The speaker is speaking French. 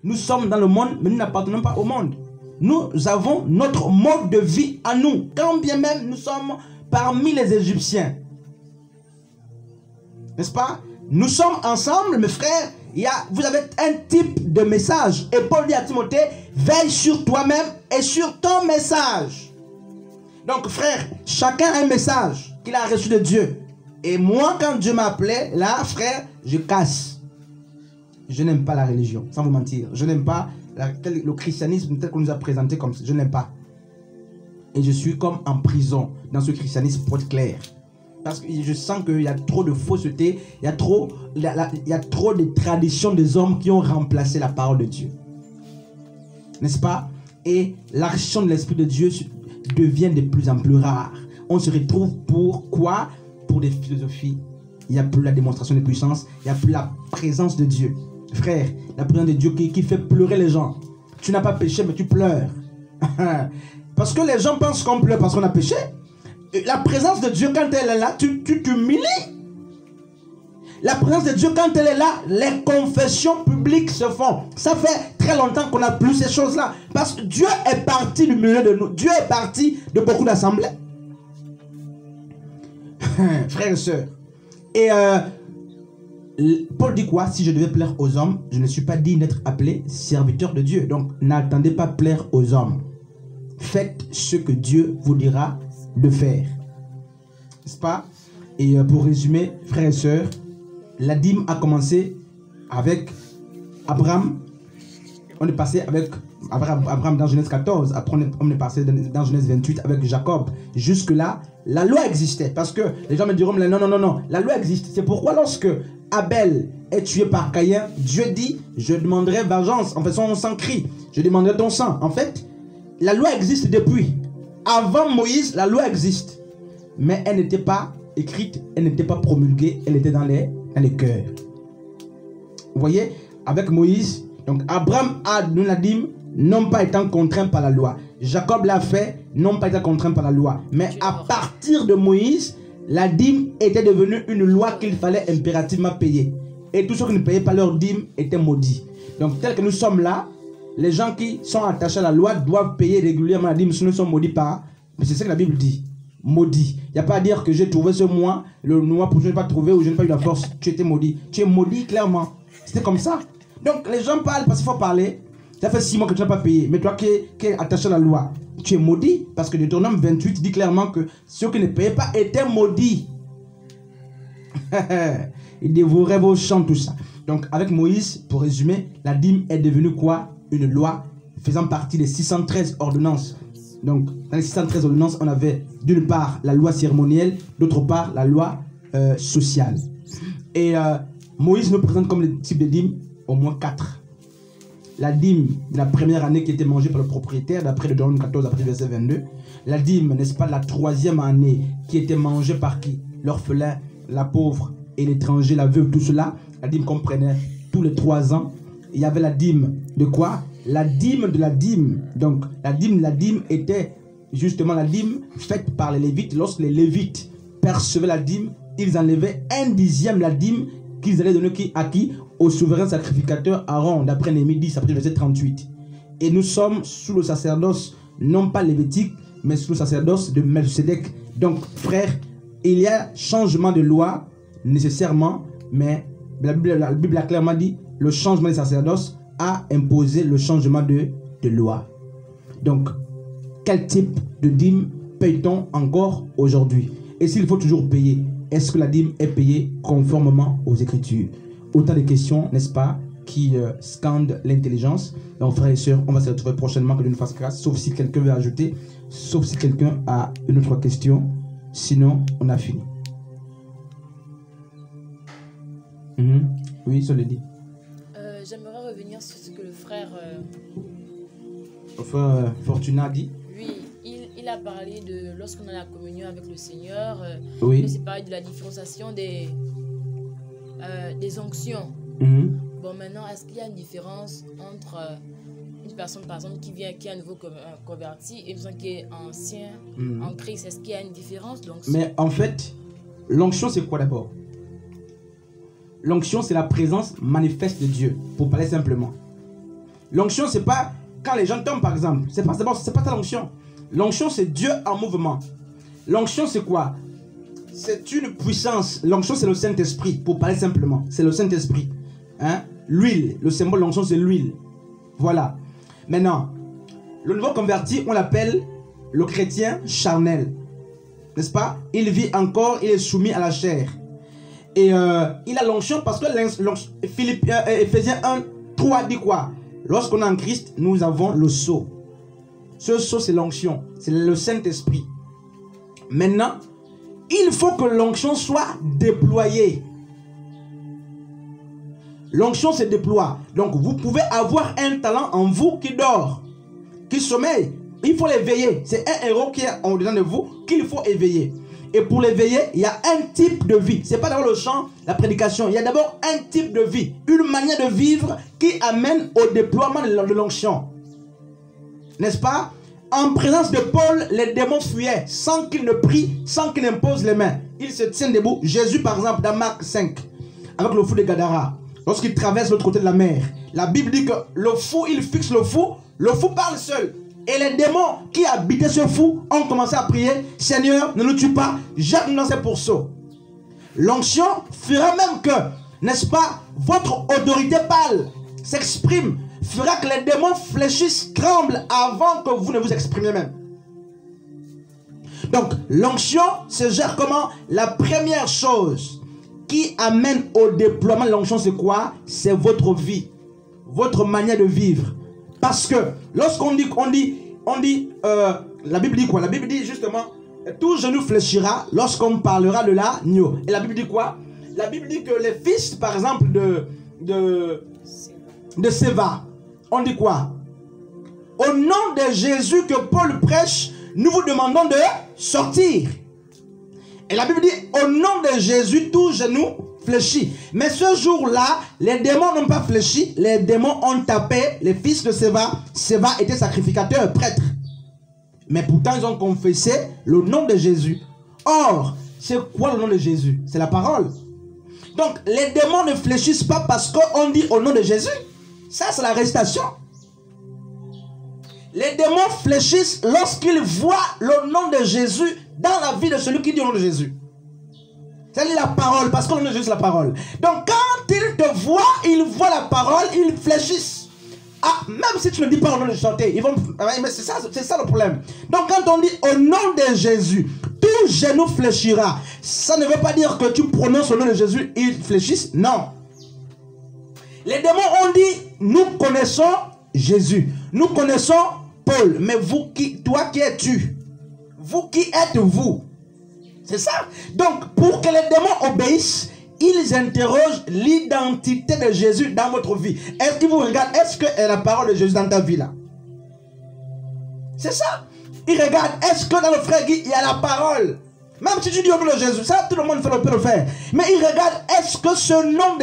Nous sommes dans le monde, mais nous n'appartenons pas au monde. Nous avons notre mode de vie à nous. Quand bien même nous sommes parmi les Égyptiens. N'est-ce pas? Nous sommes ensemble, mes frères. Vous avez un type de message. Et Paul dit à Timothée, veille sur toi-même et sur ton message. Donc, frère, chacun a un message qu'il a reçu de Dieu. Et moi, quand Dieu m'a appelé, là, frère, je casse. Je n'aime pas la religion, sans vous mentir. Je n'aime pas le christianisme tel qu'on nous a présenté comme ça. Je n'aime pas. Et je suis comme en prison dans ce christianisme, pour être clair. Parce que je sens qu'il y a trop de fausseté, il y a trop de traditions des hommes qui ont remplacé la parole de Dieu. N'est-ce pas? Et l'action de l'Esprit de Dieu devient de plus en plus rare. On se retrouve pour quoi? Pour des philosophies. Il n'y a plus la démonstration de puissance, il n'y a plus la présence de Dieu. Frère, la présence de Dieu qui fait pleurer les gens. Tu n'as pas péché, mais tu pleures. Parce que les gens pensent qu'on pleure parce qu'on a péché. La présence de Dieu, quand elle est là, tu t'humilies. La présence de Dieu, quand elle est là, les confessions publiques se font. Ça fait très longtemps qu'on n'a plus ces choses-là. Parce que Dieu est parti du milieu de nous. Dieu est parti de beaucoup d'assemblées. Frères et sœurs. Et Paul dit quoi? Si je devais plaire aux hommes, je ne suis pas digne d'être appelé serviteur de Dieu. Donc, n'attendez pas plaire aux hommes. Faites ce que Dieu vous dira de faire. N'est-ce pas? Et pour résumer, frères et sœurs, la dîme a commencé avec Abraham. On est passé avec Abraham dans Genèse 14. Après, on est passé dans Genèse 28 avec Jacob. Jusque-là, la loi existait. Parce que les gens me diront, non. La loi existe. C'est pourquoi lorsque Abel est tué par Caïn, Dieu dit, je demanderai vengeance. En fait, son sang crie. Je demanderai ton sang. En fait, la loi existe depuis. Avant Moïse, la loi existe. Mais elle n'était pas écrite, elle n'était pas promulguée, elle était dans les cœurs. Vous voyez, avec Moïse, donc Abraham a donné la dîme, non pas étant contraint par la loi. Jacob l'a fait, non pas étant contraint par la loi. Mais à partir de Moïse, la dîme était devenue une loi qu'il fallait impérativement payer. Et tous ceux qui ne payaient pas leur dîme étaient maudits. Donc tel que nous sommes là, les gens qui sont attachés à la loi doivent payer régulièrement la dîme, sinon ils sont maudits par... Mais c'est ce que la Bible dit. Maudit. Il n'y a pas à dire que j'ai trouvé ce mois, le mois pour je n'ai pas trouvé ou je n'ai pas eu la force. Tu étais maudit. Tu es maudit clairement. C'était comme ça. Donc les gens parlent parce qu'il faut parler. Ça fait 6 mois que tu n'as pas payé. Mais toi qui es attaché à la loi, tu es maudit. Parce que Deutéronome 28 dit clairement que ceux qui ne payaient pas étaient maudits. Ils dévoraient vos champs, tout ça. Donc avec Moïse, pour résumer, la dîme est devenue quoi? Une loi faisant partie des 613 ordonnances. Donc, dans les 613 ordonnances, on avait d'une part la loi cérémonielle, d'autre part la loi sociale. Et Moïse nous présente comme les types de dîmes au moins 4. La dîme de la première année qui était mangée par le propriétaire, d'après le Deutéronome 14, après le verset 22. La dîme, n'est-ce pas, de la 3e année qui était mangée par qui? L'orphelin, la pauvre et l'étranger, la veuve, tout cela. La dîme comprenait tous les 3 ans. Il y avait la dîme de quoi? La dîme de la dîme. Donc, la dîme de la dîme était justement la dîme faite par les Lévites. Lorsque les Lévites percevaient la dîme, ils enlevaient 1/10 de la dîme qu'ils allaient donner à qui? Au souverain sacrificateur Aaron, d'après Néhémie 10, après le verset 38. Et nous sommes sous le sacerdoce, non pas lévitique, mais sous le sacerdoce de Melchizedek. Donc, frère, il y a changement de loi nécessairement, mais la Bible a clairement dit le changement des sacerdoces a imposé le changement de loi. Donc, quel type de dîme paye-t-on encore aujourd'hui? Et s'il faut toujours payer, est-ce que la dîme est payée conformément aux Écritures? Autant de questions, n'est-ce pas, qui scandent l'intelligence. Donc, frères et sœurs, on va se retrouver prochainement, que Dieu nous fasse grâce, sauf si quelqu'un veut ajouter, sauf si quelqu'un a une autre question. Sinon, on a fini. Oui, ça le dit. J'aimerais revenir sur ce que le frère... Fortuna dit. Oui, il a parlé de lorsqu'on a la communion avec le Seigneur. Oui. Il s'est parlé de la différenciation des onctions. Bon, maintenant, est-ce qu'il y a une différence entre une personne, par exemple, qui est à nouveau convertie et une personne qui est ancien en Christ? Est-ce qu'il y a une différence? Mais en fait, l'onction, c'est quoi d'abord? L'onction, c'est la présence manifeste de Dieu, pour parler simplement. L'onction, c'est pas quand les gens tombent, par exemple. C'est pas ça l'onction. L'onction, c'est Dieu en mouvement. L'onction, c'est quoi? C'est une puissance. L'onction, c'est le Saint-Esprit, pour parler simplement. C'est le Saint-Esprit. Hein? L'huile, le symbole de l'onction, c'est l'huile. Voilà. Maintenant, le nouveau converti, on l'appelle le chrétien charnel. N'est-ce pas? Il vit encore, il est soumis à la chair. Et il a l'onction parce que Éphésiens 1, 3 dit quoi? Lorsqu'on est en Christ, nous avons le sceau. Ce sceau, c'est l'onction. C'est le Saint-Esprit. Maintenant, il faut que l'onction soit déployée. L'onction se déploie. Donc, vous pouvez avoir un talent en vous qui dort, qui sommeille. Il faut l'éveiller. C'est un héros qui est en dedans de vous qu'il faut éveiller. Et pour l'éveiller, il y a un type de vie. Ce n'est pas d'abord le chant, la prédication. Il y a d'abord un type de vie, une manière de vivre qui amène au déploiement de l'onction. N'est-ce pas? En présence de Paul, les démons fuyaient sans qu'il ne prie, sans qu'il n'impose les mains. Ils se tiennent debout. Jésus, par exemple, dans Marc 5, avec le fou de Gadara, lorsqu'il traverse l'autre côté de la mer, la Bible dit que le fou, il fixe le fou parle seul. Et les démons qui habitaient ce fou ont commencé à prier, Seigneur, ne nous tue pas, jette-nous dans ces pourceaux. L'onction fera même que, n'est-ce pas, votre autorité pâle s'exprime, fera que les démons fléchissent, tremblent avant que vous ne vous exprimiez même. Donc, l'onction se gère comment? La première chose qui amène au déploiement de l'onction, c'est quoi? C'est votre vie, votre manière de vivre. Parce que lorsqu'on dit, la Bible dit quoi? La Bible dit justement, tout genou fléchira lorsqu'on parlera de l'agneau. Et la Bible dit quoi? La Bible dit que les fils, par exemple, de Séva, on dit quoi? Au nom de Jésus que Paul prêche, nous vous demandons de sortir. Et la Bible dit, au nom de Jésus, tout genou fléchit. Mais ce jour-là, les démons n'ont pas fléchi, les démons ont tapé les fils de Séva. Séva était sacrificateur, prêtre. Mais pourtant, ils ont confessé le nom de Jésus. Or, c'est quoi le nom de Jésus? C'est la parole. Donc, les démons ne fléchissent pas parce qu'on dit au nom de Jésus. Ça, c'est l'arrestation. Les démons fléchissent lorsqu'ils voient le nom de Jésus dans la vie de celui qui dit au nom de Jésus. C'est la parole, parce que le nom de Jésus, c'est la parole. Donc, quand ils te voient, ils voient la parole, ils fléchissent. Ah, même si tu ne dis pas au nom de chanter, ils vont. Mais c'est ça le problème. Donc, quand on dit au nom de Jésus, tout genou fléchira. Ça ne veut pas dire que tu prononces le nom de Jésus, ils fléchissent. Non. Les démons ont dit, nous connaissons Jésus, nous connaissons Paul, mais vous toi qui es-tu? Vous qui êtes-vous? C'est ça. Donc, pour que les démons obéissent, ils interrogent l'identité de Jésus dans votre vie. Est-ce qu'ils vous regardent? Est-ce que est la parole de Jésus dans ta vie là? C'est ça. Ils regardent, est-ce que dans le frère Guy, il y a la parole? Même si tu dis au nom de Jésus, ça tout le monde peut le faire. Mais ils regardent, est-ce que ce nom de